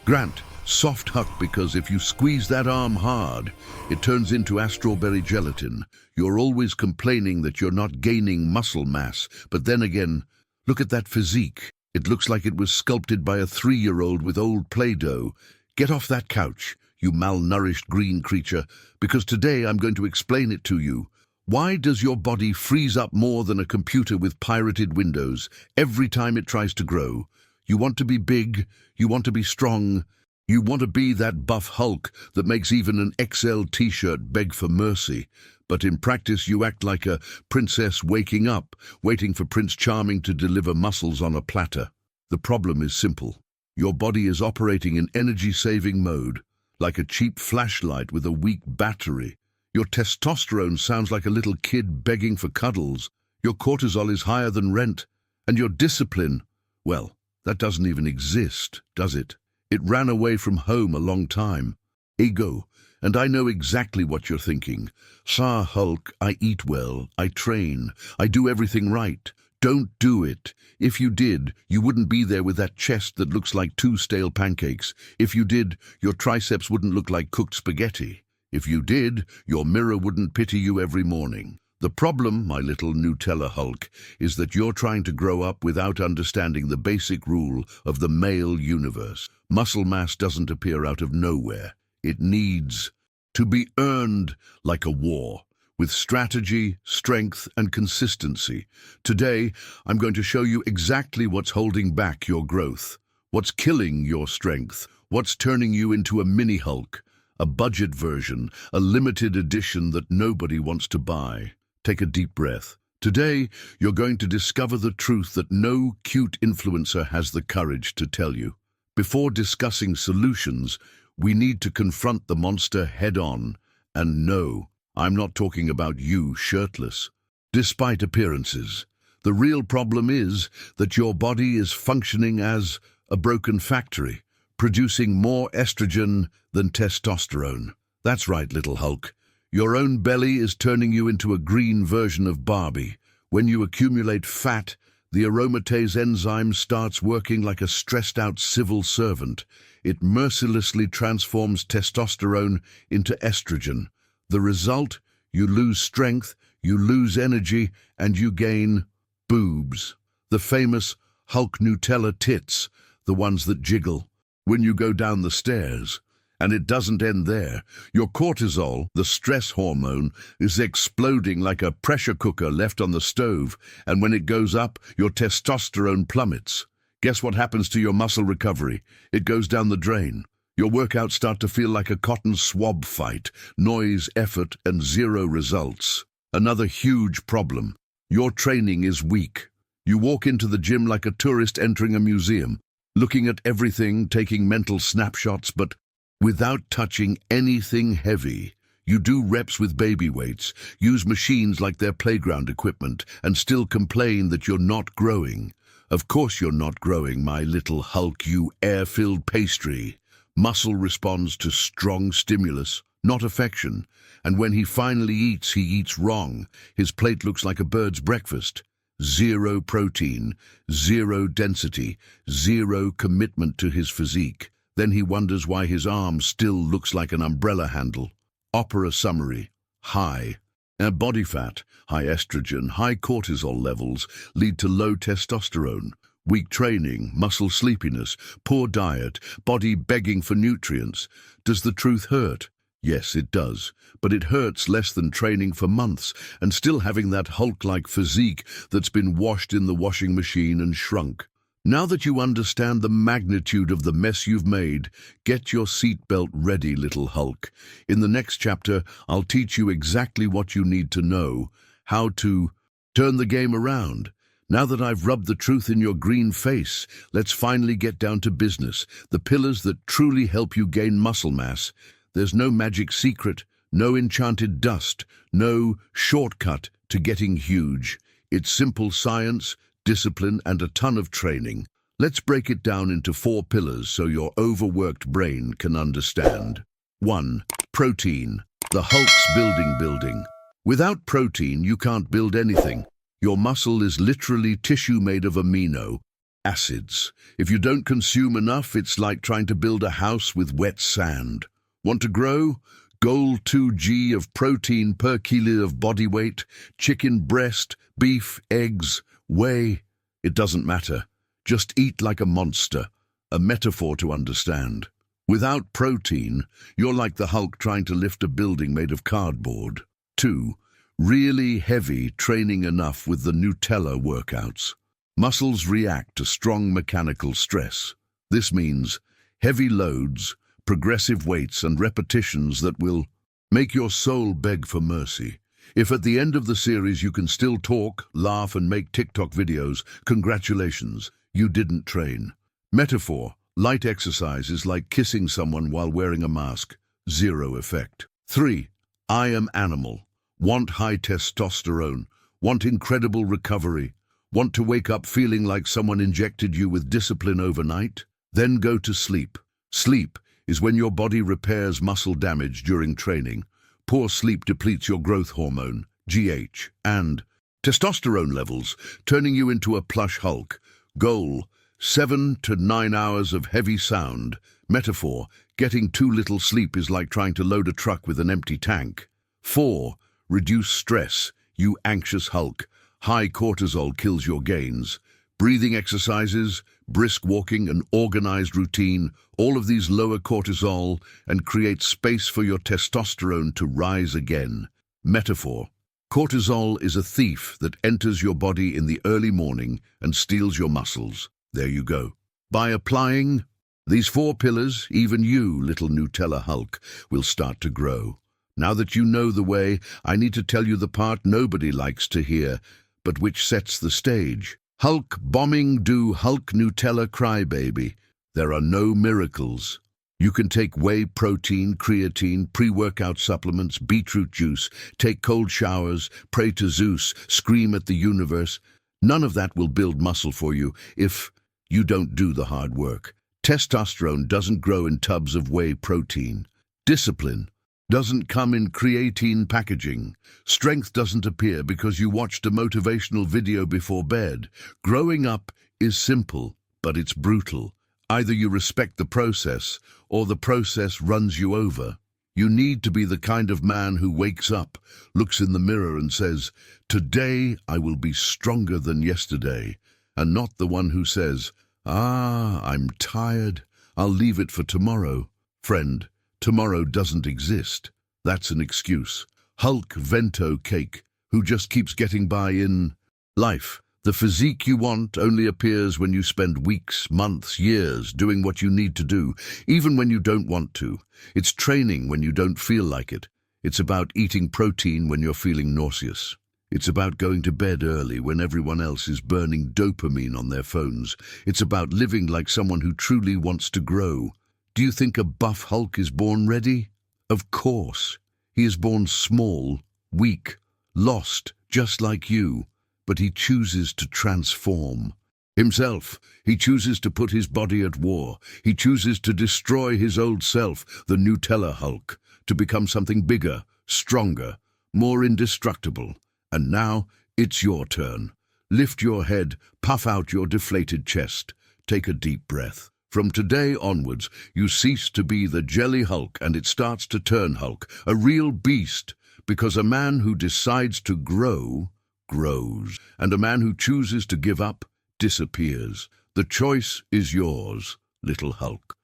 Grant, soft Huck, because if you squeeze that arm hard, it turns into strawberry gelatin. You're always complaining that you're not gaining muscle mass, but then again, look at that physique. It looks like it was sculpted by a 3-year-old with old Play-Doh. Get off that couch, you malnourished green creature, because today I'm going to explain it to you. Why does your body freeze up more than a computer with pirated Windows every time it tries to grow? You want to be big, you want to be strong, you want to be that buff Hulk that makes even an XL t-shirt beg for mercy. But in practice you act like a princess waking up, waiting for Prince Charming to deliver muscles on a platter. The problem is simple. Your body is operating in energy-saving mode, like a cheap flashlight with a weak battery. Your testosterone sounds like a little kid begging for cuddles. Your cortisol is higher than rent. And your discipline, well, that doesn't even exist, does it? It ran away from home a long time. Ego. And I know exactly what you're thinking. Sir Hulk, I eat well, I train, I do everything right. Don't do it. If you did, you wouldn't be there with that chest that looks like 2 stale pancakes. If you did, your triceps wouldn't look like cooked spaghetti. If you did, your mirror wouldn't pity you every morning. The problem, my little Nutella Hulk, is that you're trying to grow up without understanding the basic rule of the male universe. Muscle mass doesn't appear out of nowhere. It needs to be earned like a war, with strategy, strength, and consistency. Today, I'm going to show you exactly what's holding back your growth, what's killing your strength, what's turning you into a mini Hulk, a budget version, a limited edition that nobody wants to buy. Take a deep breath. Today, you're going to discover the truth that no cute influencer has the courage to tell you. Before discussing solutions, we need to confront the monster head-on. And no, I'm not talking about you shirtless. Despite appearances, the real problem is that your body is functioning as a broken factory, producing more estrogen than testosterone. That's right, little Hulk. Your own belly is turning you into a green version of Barbie. When you accumulate fat, the aromatase enzyme starts working like a stressed-out civil servant. It mercilessly transforms testosterone into estrogen. The result? You lose strength, you lose energy, and you gain boobs. The famous Hulk Nutella tits, the ones that jiggle when you go down the stairs. And it doesn't end there. Your cortisol, the stress hormone, is exploding like a pressure cooker left on the stove, and when it goes up, your testosterone plummets. Guess what happens to your muscle recovery? It goes down the drain. Your workouts start to feel like a cotton swab fight, noise, effort, and zero results. Another huge problem. Your training is weak. You walk into the gym like a tourist entering a museum, looking at everything, taking mental snapshots, but without touching anything heavy. You do reps with baby weights, use machines like their playground equipment, and still complain that you're not growing. Of course you're not growing, my little Hulk, you air-filled pastry. Muscle responds to strong stimulus, not affection. And when he finally eats, he eats wrong. His plate looks like a bird's breakfast. Zero protein, zero density, zero commitment to his physique. Then he wonders why his arm still looks like an umbrella handle. Opera summary: high body fat, high estrogen, high cortisol levels lead to low testosterone, weak training, muscle sleepiness, poor diet, body begging for nutrients. Does the truth hurt? Yes, it does, but it hurts less than training for months and still having that Hulk-like physique that's been washed in the washing machine and shrunk. Now that you understand the magnitude of the mess you've made, get your seatbelt ready, little Hulk. In the next chapter, I'll teach you exactly what you need to know, how to turn the game around. Now that I've rubbed the truth in your green face, let's finally get down to business, the pillars that truly help you gain muscle mass. There's no magic secret, no enchanted dust, no shortcut to getting huge. It's simple science, discipline, and a ton of training. Let's break it down into 4 pillars so your overworked brain can understand. 1. Protein, the Hulk's building. Without protein, you can't build anything. Your muscle is literally tissue made of amino Acids. If you don't consume enough, it's like trying to build a house with wet sand. Want to grow? Goal 2g of protein per kilo of body weight, chicken breast, beef, eggs, whey. It doesn't matter. Just eat like a monster. A metaphor to understand. Without protein, you're like the Hulk trying to lift a building made of cardboard. 2. Really heavy training enough with the Nutella workouts. Muscles react to strong mechanical stress. This means heavy loads, progressive weights and repetitions that will make your soul beg for mercy. If at the end of the series you can still talk, laugh and make TikTok videos, congratulations, you didn't train. Metaphor. Light exercise is like kissing someone while wearing a mask. Zero effect. 3. I am animal. Want high testosterone. Want incredible recovery. Want to wake up feeling like someone injected you with discipline overnight? Then go to sleep. Sleep is when your body repairs muscle damage during training. Poor sleep depletes your growth hormone, GH, and testosterone levels, turning you into a plush Hulk. Goal: 7 to 9 hours of heavy sound. Metaphor: getting too little sleep is like trying to load a truck with an empty tank. 4. Reduce stress, you anxious Hulk. High cortisol kills your gains. Breathing exercises, brisk walking, an organized routine, all of these lower cortisol and create space for your testosterone to rise again. Metaphor: cortisol is a thief that enters your body in the early morning and steals your muscles. There you go. By applying these 4 pillars, even you, little Nutella Hulk, will start to grow. Now that you know the way, I need to tell you the part nobody likes to hear, but which sets the stage. Hulk bombing do Hulk Nutella crybaby. There are no miracles. You can take whey protein, creatine, pre-workout supplements, beetroot juice, take cold showers, pray to Zeus, scream at the universe. None of that will build muscle for you if you don't do the hard work. Testosterone doesn't grow in tubs of whey protein. Discipline doesn't come in creatine packaging. Strength doesn't appear because you watched a motivational video before bed. Growing up is simple, but it's brutal. Either you respect the process, or the process runs you over. You need to be the kind of man who wakes up, looks in the mirror and says, "Today I will be stronger than yesterday," and not the one who says, "I'm tired. I'll leave it for tomorrow." Friend, tomorrow doesn't exist. That's an excuse. Hulk Vento Cake, who just keeps getting by in life. The physique you want only appears when you spend weeks, months, years doing what you need to do, even when you don't want to. It's training when you don't feel like it. It's about eating protein when you're feeling nauseous. It's about going to bed early when everyone else is burning dopamine on their phones. It's about living like someone who truly wants to grow. Do you think a buff Hulk is born ready? Of course. He is born small, weak, lost, just like you. But he chooses to transform himself. He chooses to put his body at war. He chooses to destroy his old self, the Nutella Hulk, to become something bigger, stronger, more indestructible. And now it's your turn. Lift your head, puff out your deflated chest. Take a deep breath. From today onwards, you cease to be the jelly Hulk and it starts to turn Hulk, a real beast, because a man who decides to grow grows, and a man who chooses to give up disappears. The choice is yours, little Hulk.